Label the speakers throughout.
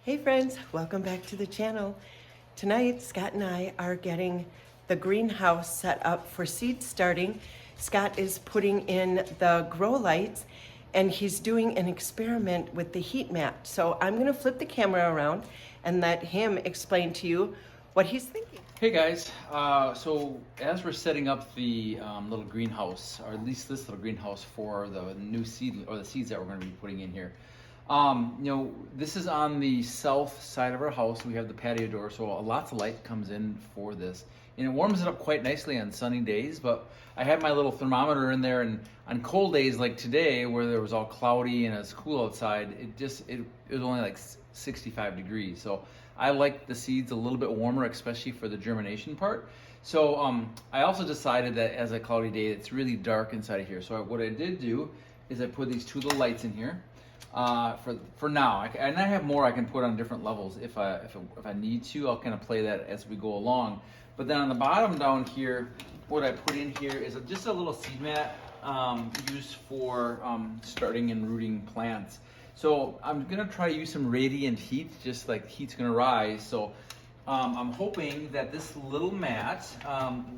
Speaker 1: Hey friends, welcome back to the channel. Tonight, Scott and I are getting the greenhouse set up for seed starting. Scott is putting in the grow lights and he's doing an experiment with the heat mat. So I'm gonna flip the camera around and let him explain to you what he's thinking.
Speaker 2: Hey guys, so as we're setting up the little greenhouse, or at least this little greenhouse for the new seed or the seeds that we're going to be putting in here, this is on the south side of our house. We have the patio door, so lots of light comes in for this, and it warms it up quite nicely on sunny days. But I have my little thermometer in there, and on cold days like today, where there was all cloudy and it's cool outside, it was only like 65 degrees. So I like the seeds a little bit warmer, especially for the germination part. So I also decided that as a cloudy day, it's really dark inside of here. So what I did do is I put these two little lights in here for now. And I have more I can put on different levels if I need to. I'll kind of play that as we go along. But then on the bottom down here, what I put in here is just a little seed mat used for starting and rooting plants. So I'm gonna try to use some radiant heat, just like heat's gonna rise. So I'm hoping that this little mat,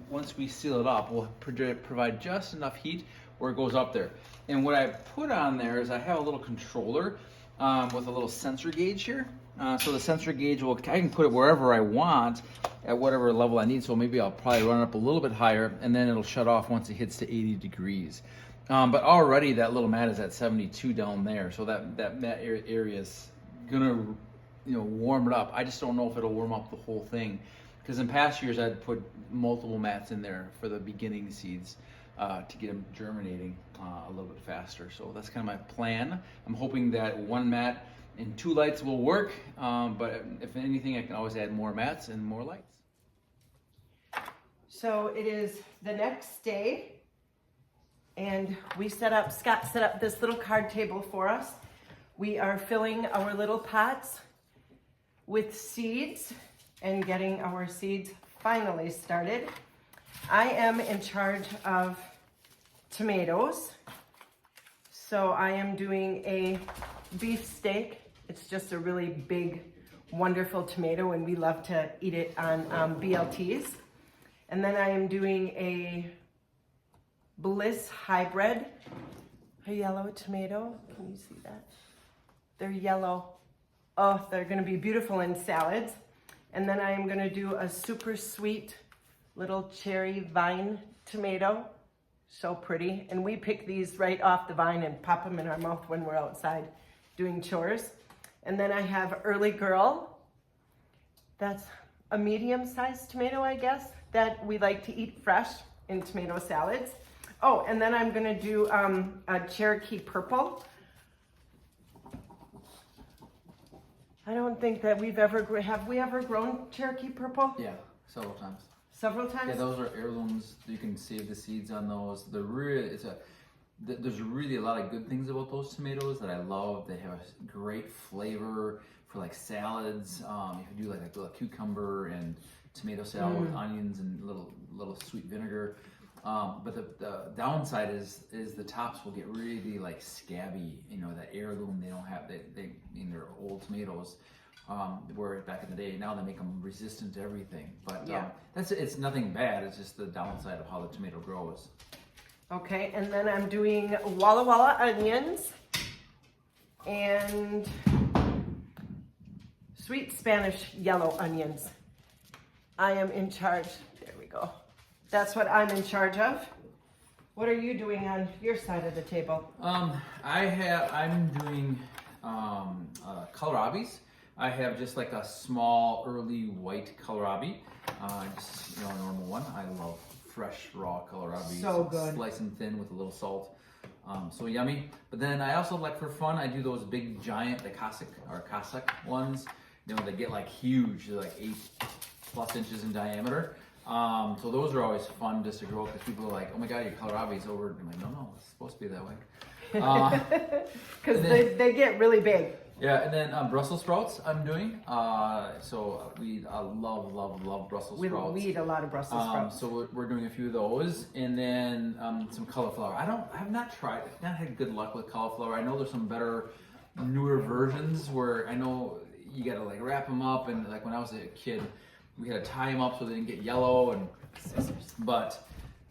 Speaker 2: once we seal it up, will provide just enough heat where it goes up there. And what I put on there is I have a little controller with a little sensor gauge here. So the sensor gauge I can put it wherever I want at whatever level I need. So maybe I'll probably run it up a little bit higher, and then it'll shut off once it hits to 80 degrees. But already that little mat is at 72 down there, so that mat area is gonna, warm it up. I just don't know if it'll warm up the whole thing, because in past years I'd put multiple mats in there for the beginning seeds to get them germinating a little bit faster. So that's kind of my plan. I'm hoping that one mat and two lights will work, but if anything, I can always add more mats and more lights.
Speaker 1: So it is the next day. And Scott set up this little card table for us. We are filling our little pots with seeds and getting our seeds finally started. I am in charge of tomatoes. So I am doing a beef steak. It's just a really big, wonderful tomato, and we love to eat it on BLTs. And then I am doing a Bliss hybrid, a yellow tomato. Can you see that? They're yellow. Oh, they're gonna be beautiful in salads. And then I am gonna do a super sweet little cherry vine tomato. So pretty. And we pick these right off the vine and pop them in our mouth when we're outside doing chores. And then I have Early Girl. That's a medium-sized tomato, I guess, that we like to eat fresh in tomato salads. Oh, and then I'm gonna do a Cherokee Purple. I don't think that have we ever grown Cherokee Purple?
Speaker 2: Yeah, several times.
Speaker 1: Several times?
Speaker 2: Yeah, those are heirlooms. You can save the seeds on those. There's really a lot of good things about those tomatoes that I love. They have a great flavor for like salads. If you do like a little cucumber and tomato salad with onions and little sweet vinegar. But the downside is the tops will get really like scabby. That heirloom they don't have. They're old tomatoes. Where back in the day, now they make them resistant to everything. But
Speaker 1: yeah.
Speaker 2: It's nothing bad. It's just the downside of how the tomato grows.
Speaker 1: Okay, and then I'm doing Walla Walla onions and sweet Spanish yellow onions. I am in charge. There we go. That's what I'm in charge of. What are you doing on your side of the table? I'm
Speaker 2: doing kohlrabis. I have just like a small early white kohlrabi, just a normal one. I love fresh raw kohlrabi.
Speaker 1: So good.
Speaker 2: Slice them thin with a little salt. So yummy. But then I also like, for fun, I do those big giant, the Cossack ones. They get like huge. They're like 8+ inches in diameter. So those are always fun just to grow, because people are like, oh my God, your kohlrabi's over. I'm like, no, it's supposed to be that way.
Speaker 1: Because they get really big.
Speaker 2: Yeah, and then Brussels sprouts I'm doing. So we love Brussels sprouts.
Speaker 1: We eat a lot of Brussels sprouts.
Speaker 2: So we're doing a few of those, and then some cauliflower. I have not had good luck with cauliflower. I know there's some better, newer versions where I know you got to like wrap them up, and like when I was a kid, we had to tie them up so they didn't get yellow. And but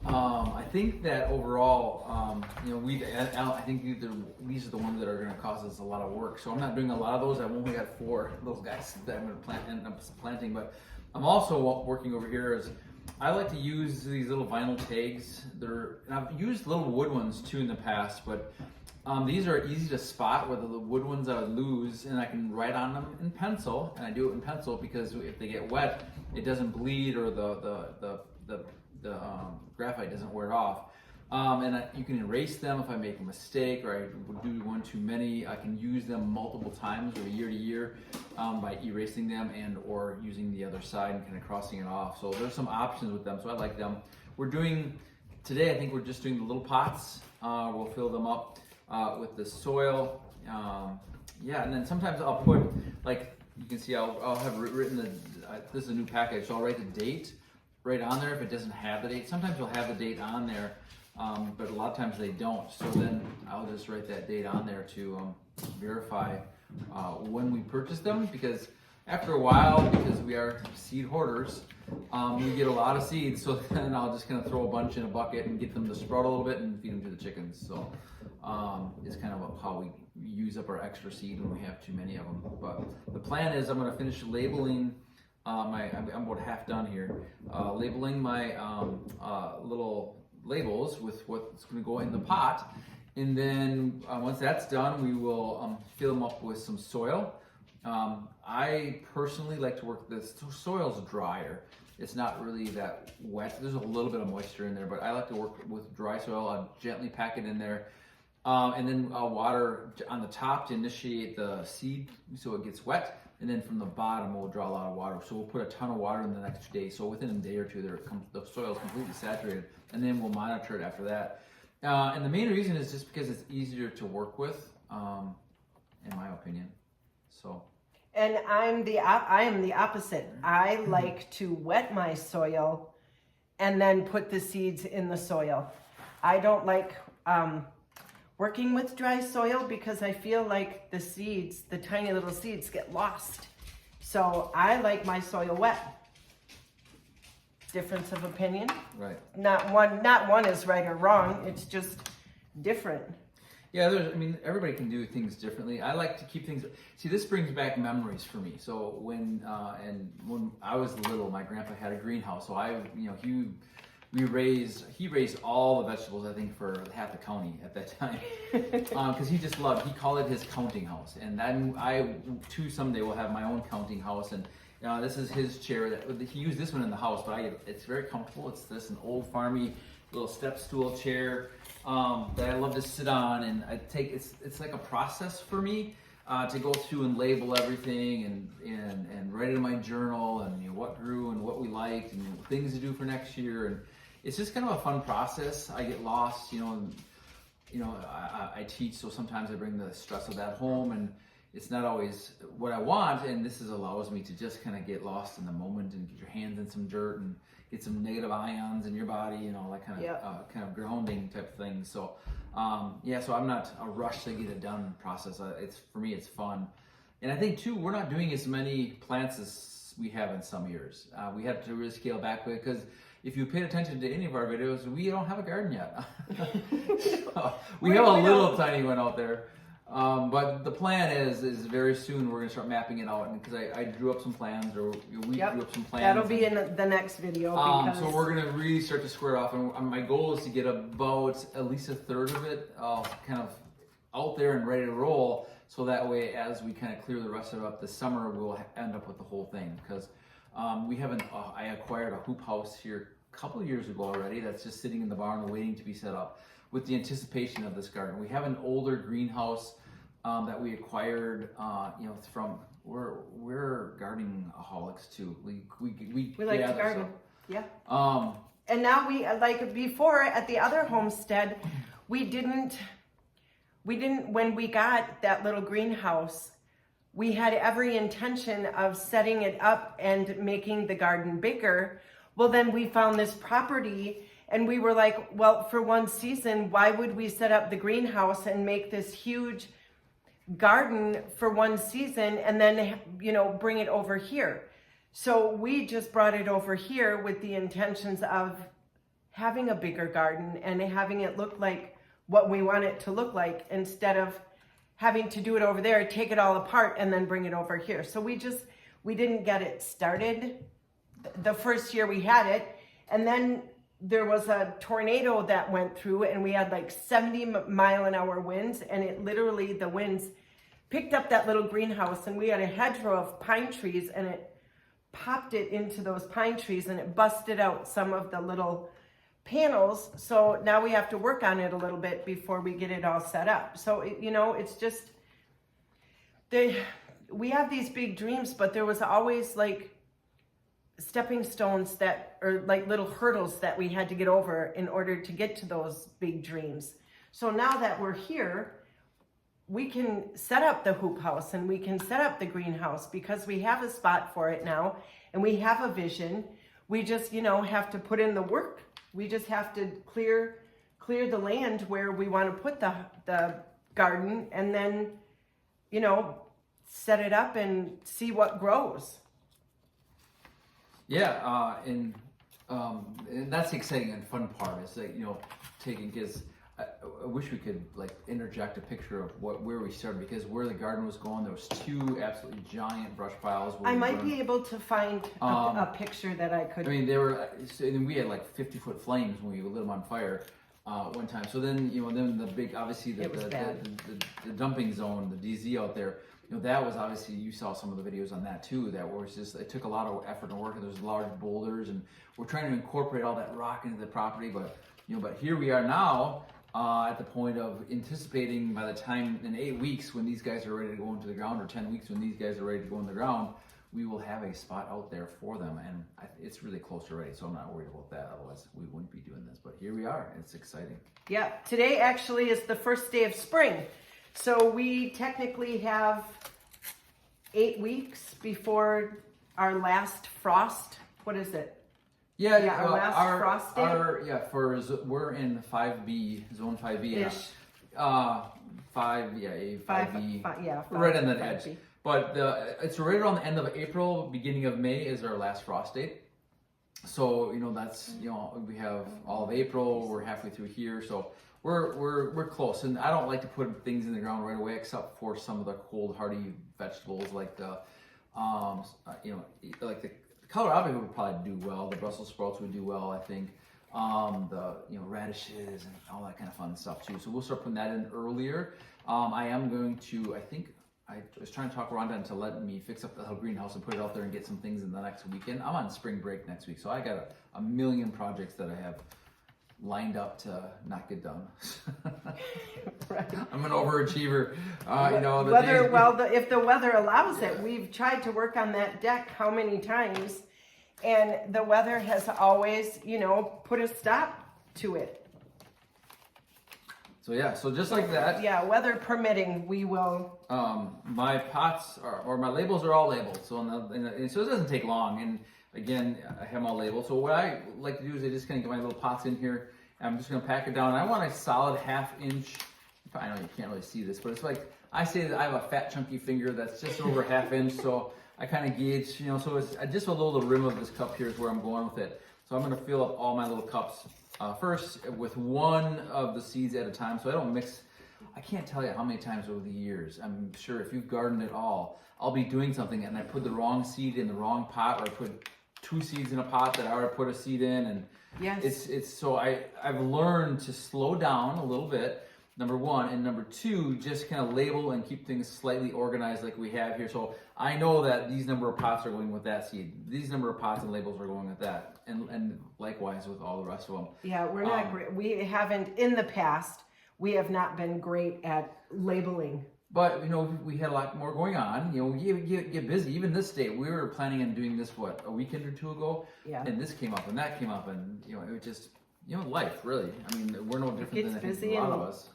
Speaker 2: I think that overall, I think these are the ones that are going to cause us a lot of work. So I'm not doing a lot of those. I've only got 4 little guys that I'm going to end up planting. But I'm also working over here as I like to use these little vinyl tags. I've used little wood ones too in the past, but these are easy to spot, where the wood ones I would lose, and I can write on them in pencil, and I do it in pencil because if they get wet, it doesn't bleed, or the graphite doesn't wear off. You can erase them if I make a mistake, or I do one too many. I can use them multiple times or year to year by erasing them and or using the other side and kind of crossing it off. So there's some options with them, so I like them. Today I think we're just doing the little pots. We'll fill them up with the soil. And then sometimes I'll put, like you can see, I'll have written this is a new package, so I'll write the date right on there if it doesn't have the date. Sometimes you'll have the date on there, but a lot of times they don't. So then I'll just write that date on there to verify when we purchased them, because after a while, because we are seed hoarders, we get a lot of seeds. So then I'll just kind of throw a bunch in a bucket and get them to sprout a little bit and feed them to the chickens. So it's kind of how we use up our extra seed when we have too many of them. But the plan is I'm going to finish labeling I'm about half done here. Labeling my little labels with what's going to go in the pot, and then once that's done, we will fill them up with some soil. I personally like to work this. Soil's drier. It's not really that wet. There's a little bit of moisture in there, but I like to work with dry soil. I'll gently pack it in there, and then I'll water on the top to initiate the seed so it gets wet. And then from the bottom, we'll draw a lot of water. So we'll put a ton of water in the next day. So within a day or two, the soil is completely saturated. And then we'll monitor it after that. And the main reason is just because it's easier to work with, in my opinion. So.
Speaker 1: And I am the opposite. I like to wet my soil and then put the seeds in the soil. I don't like working with dry soil because I feel like the seeds, the tiny little seeds, get lost. So I like my soil wet. Difference of opinion.
Speaker 2: Right.
Speaker 1: Not one is right or wrong. It's just different.
Speaker 2: Yeah, everybody can do things differently. I like to keep things. See, this brings back memories for me. So when I was little, my grandpa had a greenhouse. So he raised all the vegetables, I think, for half the county at that time, because he called it his counting house. And then I too someday will have my own counting house. And this is his chair. He used this one in the house, but it's very comfortable. It's an old farmy little step stool chair that I love to sit on. And it's like a process for me to go through and label everything and write it in my journal and what grew and what we liked and things to do for next year. And it's just kind of a fun process. I get lost, I teach, so sometimes I bring the stress of that home, and it's not always what I want, and this allows me to just kind of get lost in the moment and get your hands in some dirt and get some negative ions in your body, that kind of grounding type thing. So, so I'm not a rush to get it done process. For me, it's fun. And I think too, we're not doing as many plants as we have in some years. We have to really scale back because if you paid attention to any of our videos, we don't have a garden yet. we have a little tiny one out there. But the plan is very soon we're going to start mapping it out, and because I drew up some plans, or we drew up some plans.
Speaker 1: That'll be in the next video.
Speaker 2: So we're going to really start to square it off, and my goal is to get about at least a third of it kind of out there and ready to roll, so that way as we kind of clear the rest of it up this summer, we'll end up with the whole thing. Because I acquired a hoop house here a couple of years ago already that's just sitting in the barn waiting to be set up with the anticipation of this garden. We have an older greenhouse that we acquired, from we're gardening aholics too. We
Speaker 1: like to garden. Yeah. And now we before at the other homestead, we didn't when we got that little greenhouse, we had every intention of setting it up and making the garden bigger. Well, then we found this property and we were like, well, for one season, why would we set up the greenhouse and make this huge garden for one season and then, bring it over here. So we just brought it over here with the intentions of having a bigger garden and having it look like what we want it to look like, instead of having to do it over there, take it all apart and then bring it over here. So we didn't get it started the first year we had it. And then there was a tornado that went through and we had like 70-mile-an-hour winds, and it literally, the winds picked up that little greenhouse, and we had a hedgerow of pine trees, and it popped it into those pine trees and it busted out some of the little panels. So now we have to work on it a little bit before we get it all set up. So, it's just, we have these big dreams, but there was always like stepping stones or like little hurdles that we had to get over in order to get to those big dreams. So now that we're here, we can set up the hoop house and we can set up the greenhouse because we have a spot for it now and we have a vision. We just, have to put in the work. We just have to clear the land where we want to put the garden, and then, set it up and see what grows.
Speaker 2: Yeah, and that's the exciting and fun part, is like, taking kids. I wish we could like interject a picture of where we started, because where the garden was going, there was 2 absolutely giant brush piles.
Speaker 1: I might be able to find a picture that I could.
Speaker 2: I mean, and we had like 50-foot flames when we lit them on fire one time. So then, then the big, obviously the dumping zone, the DZ out there, that was obviously, you saw some of the videos on that too, that was just, it took a lot of effort and work, and there's large boulders, and we're trying to incorporate all that rock into the property, but here we are now, at the point of anticipating, by the time in 8 weeks when these guys are ready to go into the ground, or 10 weeks when these guys are ready to go in the ground, we will have a spot out there for them, and it's really close already, so I'm not worried about that. Otherwise, we wouldn't be doing this. But here we are. It's exciting.
Speaker 1: Yeah, today actually is the first day of spring, so we technically have 8 weeks before our last frost. What is it?
Speaker 2: Yeah,
Speaker 1: our last frost day.
Speaker 2: We're in 5B, zone 5B.
Speaker 1: Ish.
Speaker 2: 5B. Right on that edge.
Speaker 1: 5B.
Speaker 2: But it's right around the end of April, beginning of May is our last frost date. So that's we have all of April. We're halfway through here, so we're close. And I don't like to put things in the ground right away, except for some of the cold hardy vegetables like the like the kohlrabi would probably do well. The Brussels sprouts would do well, I think. The radishes and all that kind of fun stuff too. So we'll start putting that in earlier. I am going to, I was trying to talk Rhonda into letting me fix up the whole greenhouse and put it out there and get some things in the next weekend. I'm on spring break next week, so I got a million projects that I have lined up to not get done.
Speaker 1: Right.
Speaker 2: I'm an overachiever.
Speaker 1: If the weather allows it, we've tried to work on that deck how many times, and the weather has always, put a stop to it.
Speaker 2: So yeah, so just like that.
Speaker 1: Yeah, weather permitting, we will.
Speaker 2: My pots or my labels are all labeled, so so it doesn't take long. And again, I have them all labeled. So what I like to do is I just kind of get my little pots in here. And I'm just going to pack it down. I want a solid 1/2 inch. I know you can't really see this, but it's like, I say that I have a fat chunky finger that's just over 1/2 inch. So I kind of gauge, so it's just below the rim of this cup here is where I'm going with it. So I'm going to fill up all my little cups first with one of the seeds at a time, so I don't mix. I can't tell you how many times over the years, I'm sure if you've gardened at all, I'll be doing something and I put the wrong seed in the wrong pot, or I put 2 seeds in a pot that I already put a seed in, and
Speaker 1: yes,
Speaker 2: it's so I've learned to slow down a little bit, number one, and number two, just kind of label and keep things slightly organized like we have here. So I know that these number of pots are going with that seed, these number of pots and labels are going with that, and likewise with all the rest of them.
Speaker 1: Yeah, we're not great. We haven't, in the past, we have not been great at labeling.
Speaker 2: But we had a lot more going on. You get busy. Even this day, we were planning on doing this a weekend or 2 ago.
Speaker 1: Yeah.
Speaker 2: And this came up and that came up, and it was just life really. I mean, we're no different than I think a lot of us.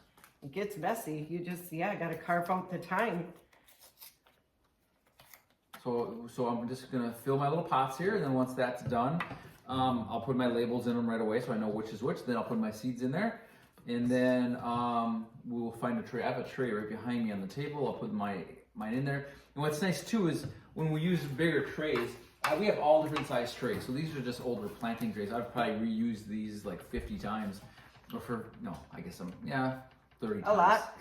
Speaker 1: It gets messy. You just got to carve out the time.
Speaker 2: So I'm just gonna fill my little pots here, and then once that's done, I'll put my labels in them right away so I know which is which. Then I'll put my seeds in there. And then we will find a tray. I have a tray right behind me on the table. I'll put mine in there. And what's nice too is when we use bigger trays, we have all different size trays. So these are just older planting trays. I've probably reused these like 50 times. Or I guess 30 times.
Speaker 1: A lot.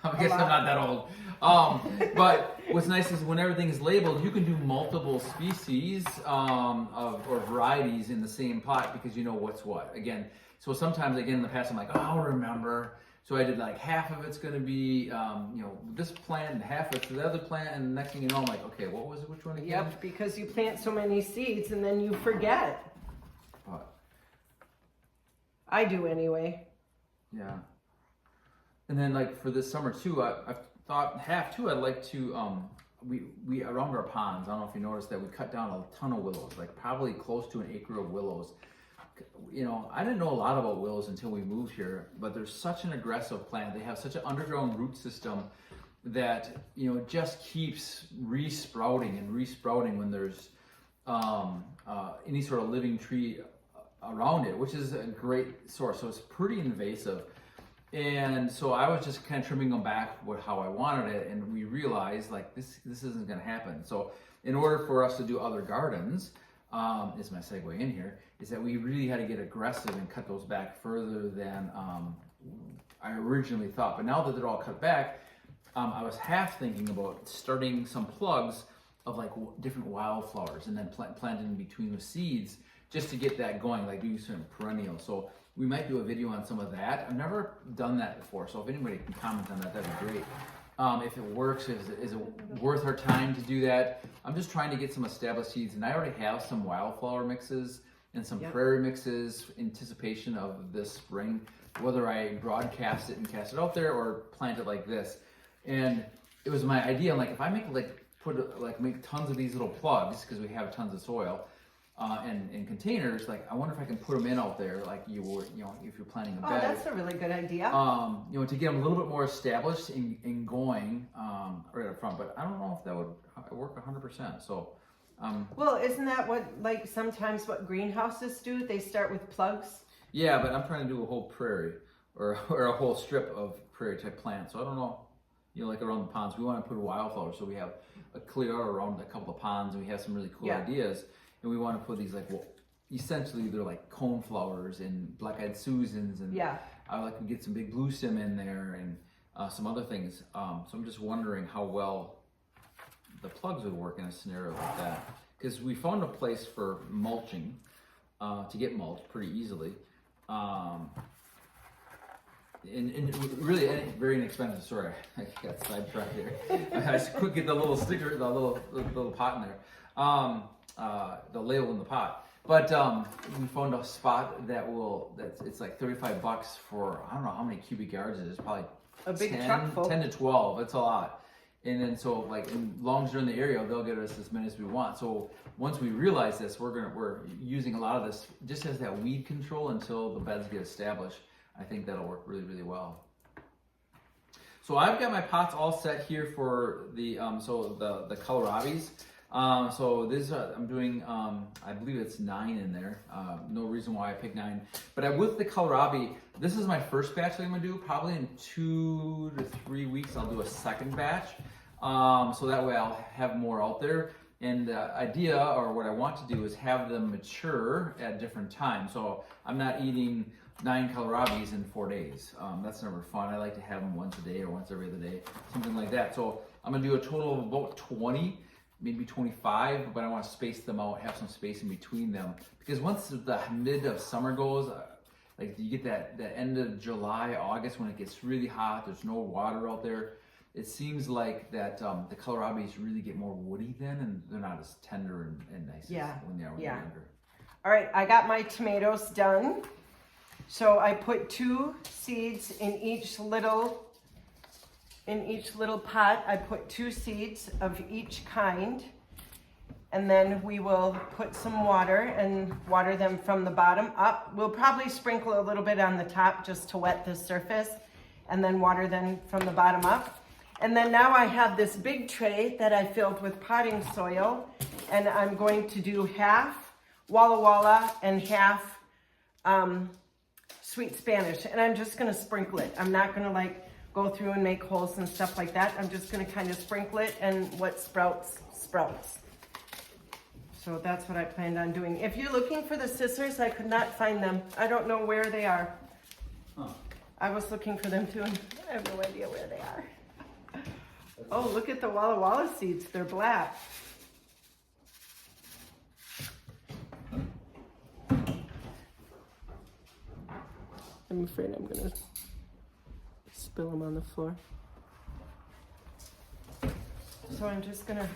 Speaker 2: I guess I'm not that old. But what's nice is when everything is labeled, you can do multiple species or varieties in the same pot because you know what's what. Again, so sometimes, in the past, I'm like, oh, I'll remember. So I did like half of it's going to be, this plant and half of it's the other plant. And the next thing you know, I'm like, okay, what was it? Which one again?
Speaker 1: Yep, because you plant so many seeds and then you forget.
Speaker 2: But,
Speaker 1: I do anyway.
Speaker 2: yeah. And then like for this summer too, I've thought I'd like to, we around our ponds, I don't know if you noticed that we cut down a ton of willows, like probably close to an acre of willows. I didn't know a lot about willows until we moved here, but they're such an aggressive plant. They have such an underground root system that, it just keeps resprouting when there's any sort of living tree around it, which is a great source. So it's pretty invasive. And so I was just kind of trimming them back with how I wanted it, and we realized like this isn't going to happen. So in order for us to do other gardens, is my segue in here, is that we really had to get aggressive and cut those back further than I originally thought. But now that they're all cut back, I was half thinking about starting some plugs of like different wildflowers and then planting in between with seeds just to get that going, like do certain perennials. So we might do a video on some of that. I've never done that before, so if anybody can comment on that, that'd be great. If it works, is it worth our time to do that? I'm just trying to get some established seeds, and I already have some wildflower mixes and some prairie mixes in anticipation of this spring, whether I broadcast it and cast it out there or plant it like this. And it was my idea, like if I make make tons of these little plugs, because we have tons of soil, and containers, like I wonder if I can put them in out there, like you would, if you're planting a bed.
Speaker 1: Oh, that's a really good idea.
Speaker 2: To get them a little bit more established and going right up front. But I don't know if that would work 100%. So.
Speaker 1: Well, isn't that sometimes what greenhouses do? They start with plugs.
Speaker 2: Yeah, but I'm trying to do a whole prairie or a whole strip of prairie type plants. So I don't know. Like around the ponds, we want to put wildflowers, so we have a clear out around a couple of ponds, and we have some really cool ideas. And we want to put these essentially they're like cone flowers and black-eyed Susans, and I like to get some big blue stem in there and some other things. So I'm just wondering how well the plugs would work in a scenario like that, because we found a place for mulching to get mulch pretty easily, and really very inexpensive. Sorry, I got sidetracked there. I just could get the little sticker, the little pot in there. The label in the pot, but we found a spot it's like $35 for I don't know how many cubic yards it is, probably
Speaker 1: a big truck full.
Speaker 2: 10 to 12. It's a lot. And then so as long as they're in the area, they'll get us as many as we want. So once we realize this, we're using a lot of this just as that weed control until the beds get established. I think that'll work really, really well. So I've got my pots all set here for the the kohlrabis. So this I'm doing, I believe it's 9 in there. No reason why I picked 9. But with the kohlrabi, this is my first batch that I'm gonna do. Probably in 2 to 3 weeks, I'll do a second batch. So that way I'll have more out there. And the idea, or what I want to do, is have them mature at different times. So I'm not eating 9 kohlrabis in 4 days. That's never fun. I like to have them once a day or once every other day, something like that. So I'm gonna do a total of about 20. Maybe 25, but I want to space them out, have some space in between them. Because once the mid of summer goes, like you get that end of July, August, when it gets really hot, there's no water out there, it seems like that the kohlrabis really get more woody then, and they're not as tender and nice as when they're younger.
Speaker 1: All right, I got my tomatoes done. So I put 2 seeds in each little pot. I put 2 seeds of each kind, and then we will put some water and water them from the bottom up. We'll probably sprinkle a little bit on the top just to wet the surface, and then water them from the bottom up. And then now I have this big tray that I filled with potting soil, and I'm going to do half Walla Walla and half sweet Spanish, and I'm just gonna sprinkle it. I'm not gonna like go through and make holes and stuff like that. I'm just gonna kind of sprinkle it, and what sprouts, sprouts. So that's what I planned on doing. If you're looking for the scissors, I could not find them. I don't know where they are.
Speaker 2: Huh.
Speaker 1: I was looking for them too, and I have no idea where they are. Oh, look at the Walla Walla seeds. They're black. I'm afraid I'm gonna spill them on the floor. So I'm just gonna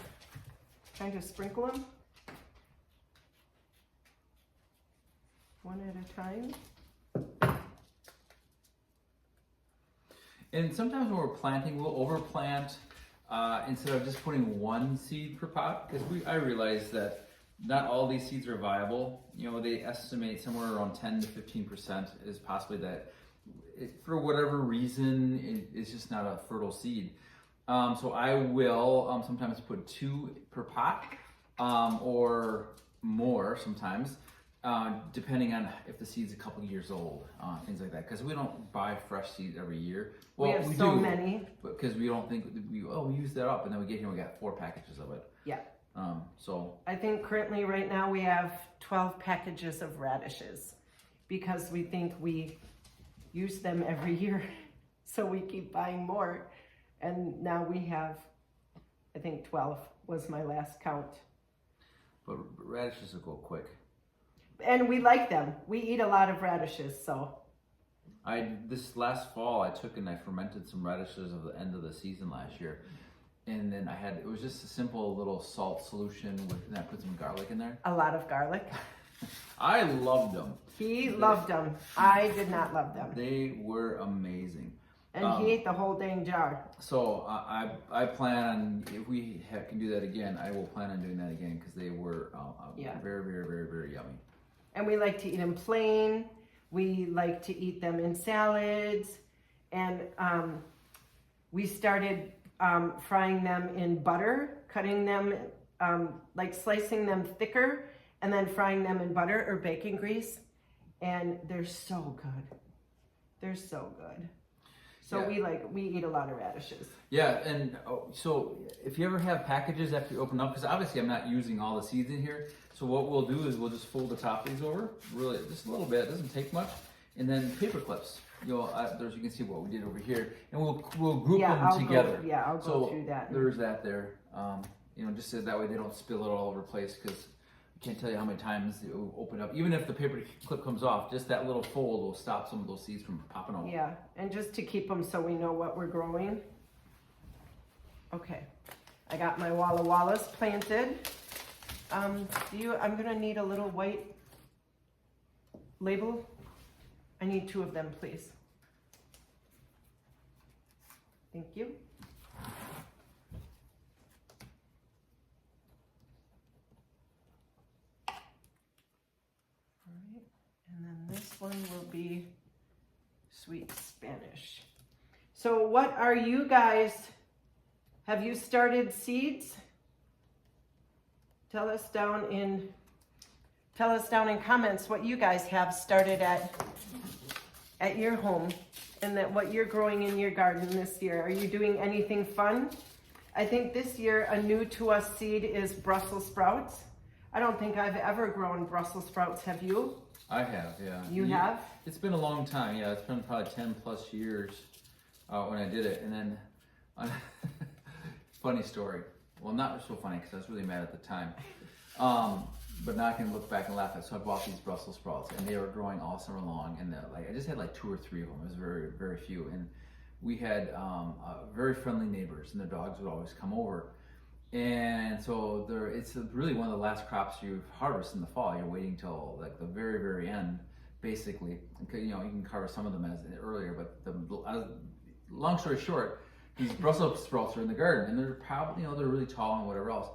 Speaker 1: kind of sprinkle them one at a time.
Speaker 2: And sometimes when we're planting, we'll overplant instead of just putting one seed per pot, because I realize that not all these seeds are viable. You know, they estimate somewhere around 10 to 15% is possibly that for whatever reason, it's just not a fertile seed. So I will sometimes put 2 per pot or more sometimes, depending on if the seed's a couple years old, things like that. Because we don't buy fresh seeds every year. Well,
Speaker 1: we have so
Speaker 2: do,
Speaker 1: many.
Speaker 2: because we don't think we use that up, and then we get here and we got 4 packages of it.
Speaker 1: Yeah.
Speaker 2: So
Speaker 1: I think currently right now we have 12 packages of radishes because we think we use them every year. So we keep buying more. And now we have, I think 12 was my last count.
Speaker 2: But radishes will go quick.
Speaker 1: And we like them. We eat a lot of radishes, so.
Speaker 2: This last fall I took and I fermented some radishes at the end of the season last year. And then it was just a simple little salt solution and I put some garlic in there.
Speaker 1: A lot of garlic.
Speaker 2: I loved them.
Speaker 1: He loved them. I did not love them.
Speaker 2: They were amazing.
Speaker 1: And he ate the whole dang jar.
Speaker 2: So I plan on, if we can do that again, I will plan on doing that again because they were very, very, very, very yummy.
Speaker 1: And we like to eat them plain. We like to eat them in salads. And we started frying them in butter, cutting them, like slicing them thicker, and then frying them in butter or bacon grease. And they're so good. They're so good. So we eat a lot of radishes.
Speaker 2: Yeah, and so if you ever have packages after you open up, because obviously I'm not using all the seeds in here, so what we'll do is we'll just fold the top of these over, really just a little bit, it doesn't take much, and then paper clips. You can see what we did over here, and we'll group them together.
Speaker 1: I'll go through that.
Speaker 2: There's that there. Just so that way they don't spill it all over the place, because I can't tell you how many times it will open up. Even if the paper clip comes off, just that little fold will stop some of those seeds from popping off.
Speaker 1: Yeah, and just to keep them so we know what we're growing. Okay, I got my Walla Wallas planted. I'm gonna need a little white label. I need 2 of them, please. Thank you. And then this one will be sweet Spanish. So what are you guys, have you started seeds? Tell us down in comments what you guys have started at your home and that what you're growing in your garden this year. Are you doing anything fun? I think this year a new to us seed is Brussels sprouts. I don't think I've ever grown Brussels sprouts, have you?
Speaker 2: I have, yeah.
Speaker 1: You have?
Speaker 2: It's been a long time, yeah. It's been probably 10 plus years when I did it. And then, funny story. Well, not so funny because I was really mad at the time. But now I can look back and laugh at it. So I bought these Brussels sprouts and they were growing all summer long. And I just had like 2 or 3 of them. It was very, very few. And we had very friendly neighbors and their dogs would always come over. And so it's really one of the last crops you harvest in the fall. You're waiting till like the very, very end, basically. You can harvest some of them earlier, but long story short, these Brussels sprouts are in the garden, and they're probably, they're really tall and whatever else.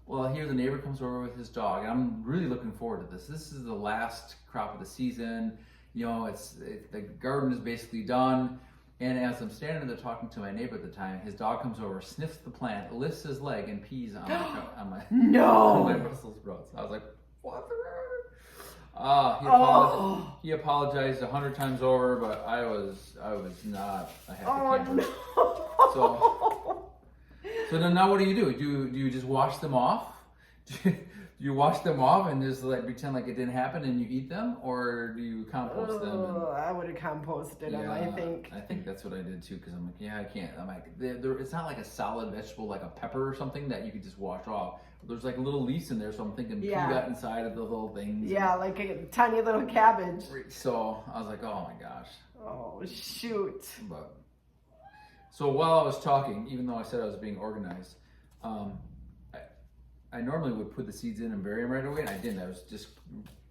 Speaker 2: Well, here the neighbor comes over with his dog, and I'm really looking forward to this. This is the last crop of the season. The garden is basically done. And as I'm standing there talking to my neighbor at the time, his dog comes over, sniffs the plant, lifts his leg, and pees on my
Speaker 1: No!
Speaker 2: on my Brussels sprouts. I was like, what? He apologized 100 times over, but I was not a happy camper.
Speaker 1: No.
Speaker 2: So then now what do? Do you just wash them off? Do you wash them off and just like pretend like it didn't happen and you eat them, or do you compost them?
Speaker 1: I would have composted them. I think
Speaker 2: that's what I did too, because I'm like, yeah, I can't. I'm like, it's not like a solid vegetable like a pepper or something that you could just wash off. There's like little leaves in there, so I'm thinking poo got inside of the little things.
Speaker 1: Yeah, like a tiny little cabbage.
Speaker 2: So I was like, oh my gosh.
Speaker 1: Oh shoot.
Speaker 2: But so while I was talking, even though I said I was being organized, I normally would put the seeds in and bury them right away, and I didn't. I was just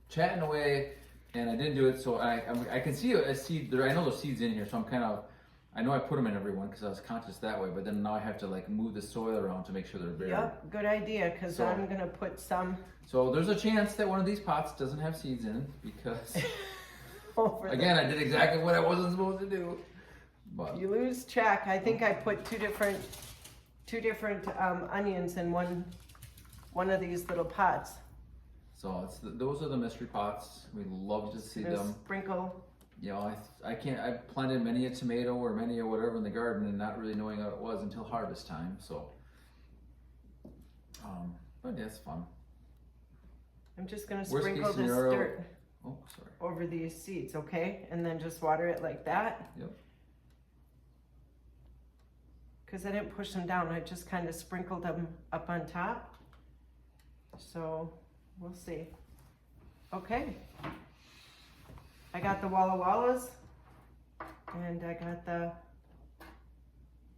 Speaker 2: chatting away, and I didn't do it. So I can see a seed there. I know there's seeds in here, so I'm kind of, I know I put them in every one because I was conscious that way. But then now I have to like move the soil around to make sure they're buried.
Speaker 1: Yep, good idea. Because I'm gonna put some.
Speaker 2: So there's a chance that one of these pots doesn't have seeds in it because, again, I did exactly what I wasn't supposed to do. But
Speaker 1: you lose track. I think I put two different onions in one of these little pots.
Speaker 2: So those are the mystery pots. We love to see them.
Speaker 1: Sprinkle.
Speaker 2: You know, I planted many a tomato or many a whatever in the garden and not really knowing what it was until harvest time. So, but yeah, it's fun.
Speaker 1: I'm just gonna sprinkle this dirt over these seeds, okay? And then just water it like that.
Speaker 2: Yep.
Speaker 1: Because I didn't push them down, I just kind of sprinkled them up on top. So we'll see. Okay. I got the Walla Wallas and I got the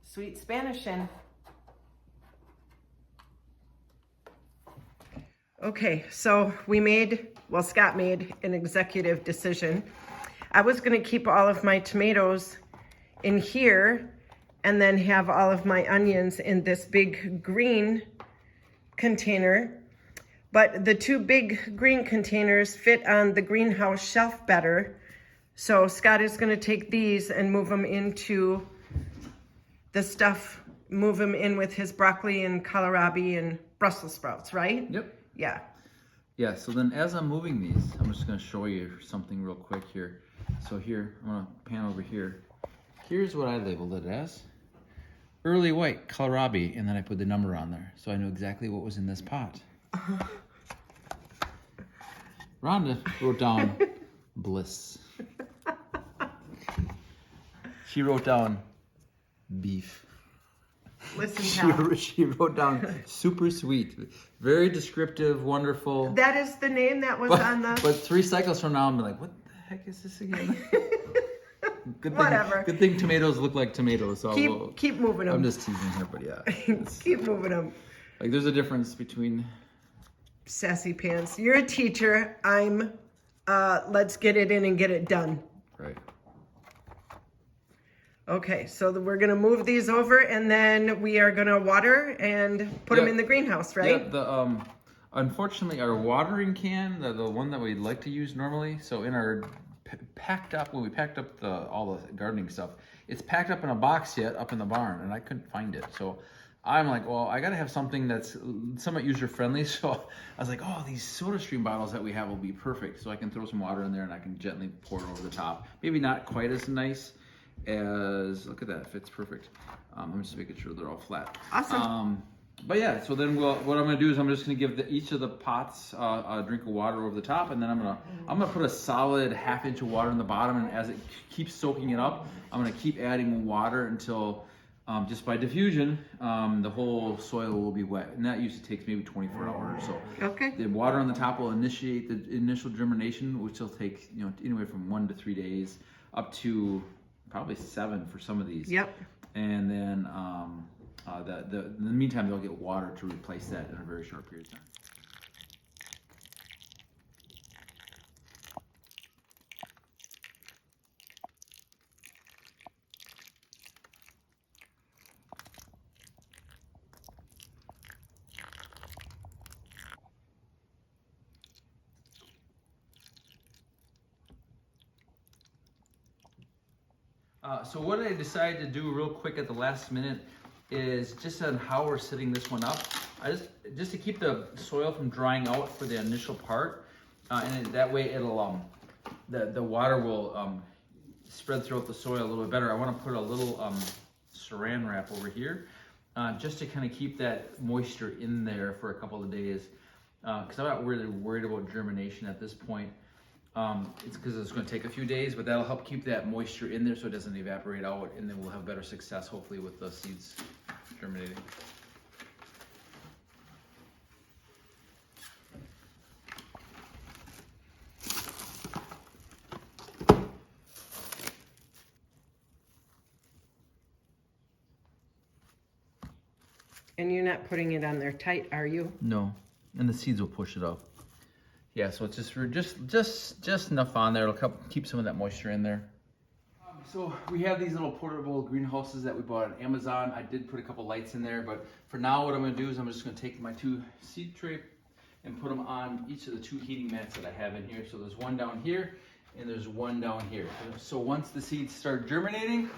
Speaker 1: sweet Spanish in. Okay, so Scott made an executive decision. I was gonna keep all of my tomatoes in here and then have all of my onions in this big green container. But the two big green containers fit on the greenhouse shelf better. So Scott is gonna take these and move them into the stuff, move them in with his broccoli and kohlrabi and Brussels sprouts, right?
Speaker 2: Yep.
Speaker 1: Yeah.
Speaker 2: Yeah, so then as I'm moving these, I'm just gonna show you something real quick here. So here, I'm gonna pan over here. Here's what I labeled it as. Early white kohlrabi, and then I put the number on there. So I knew exactly what was in this pot. Rhonda wrote down bliss. She wrote down beef.
Speaker 1: Listen, pal.
Speaker 2: She wrote down super sweet. Very descriptive, wonderful.
Speaker 1: That is the name that was on the...
Speaker 2: But 3 cycles from now, I'm like, what the heck is this again?
Speaker 1: Whatever.
Speaker 2: Good thing tomatoes look like tomatoes. So
Speaker 1: keep moving them.
Speaker 2: I'm just teasing her, but yeah.
Speaker 1: Keep moving them.
Speaker 2: Like there's a difference between...
Speaker 1: Sassy pants. You're a teacher. I'm, let's get it in and get it done.
Speaker 2: Right.
Speaker 1: Okay, so we're gonna move these over and then we are gonna water and put them in the greenhouse, right?
Speaker 2: Yeah, unfortunately our watering can, the one that we'd like to use normally, so in our when we packed up all the gardening stuff, it's packed up in a box yet up in the barn and I couldn't find it. So I'm like, well, I gotta have something that's somewhat user friendly. So I was like, oh, these SodaStream bottles that we have will be perfect. So I can throw some water in there and I can gently pour it over the top. Maybe not quite as nice as, look at that, fits perfect. I'm just making sure they're all flat.
Speaker 1: Awesome.
Speaker 2: But yeah, so then what I'm gonna do is I'm just gonna give each of the pots a drink of water over the top, and then I'm gonna put a solid ½ inch of water in the bottom, and as it keeps soaking it up, I'm gonna keep adding water until just by diffusion, the whole soil will be wet, and that usually takes maybe 24 hours or so.
Speaker 1: Okay.
Speaker 2: The water on the top will initiate the initial germination, which will take anywhere from 1 to 3 days, up to probably 7 for some of these.
Speaker 1: Yep.
Speaker 2: And then in the meantime, they'll get water to replace that in a very short period of time. So what I decided to do real quick at the last minute is just on how we're setting this one up. Just to keep the soil from drying out for the initial part, and that way it'll the water will spread throughout the soil a little bit better. I want to put a little saran wrap over here just to kind of keep that moisture in there for a couple of days, because I'm not really worried about germination at this point. It's because it's going to take a few days, but that'll help keep that moisture in there so it doesn't evaporate out, and then we'll have better success hopefully with the seeds germinating.
Speaker 1: And you're not putting it on there tight, are you?
Speaker 2: No, and the seeds will push it up. Yeah, so it's just enough on there. It'll keep some of that moisture in there. So we have these little portable greenhouses that we bought on Amazon. I did put a couple lights in there, but for now what I'm going to do is I'm just going to take my 2 seed tray and put them on each of the 2 heating mats that I have in here. So there's one down here and there's one down here. So once the seeds start germinating,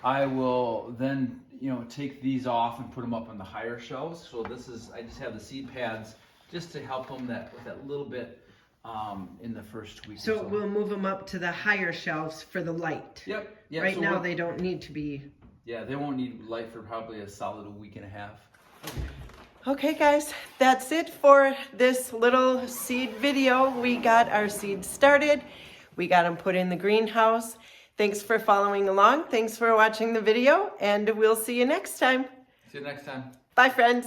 Speaker 2: I will then take these off and put them up on the higher shelves. So I just have the seed pads just to help them with that little bit in the first week.
Speaker 1: So we'll move them up to the higher shelves for the light.
Speaker 2: Yep.
Speaker 1: Right
Speaker 2: so
Speaker 1: now they don't need to be.
Speaker 2: Yeah, they won't need light for probably a solid week and a half.
Speaker 1: Okay guys, that's it for this little seed video. We got our seeds started. We got them put in the greenhouse. Thanks for following along. Thanks for watching the video, and we'll see you next time.
Speaker 2: See you next time.
Speaker 1: Bye friends.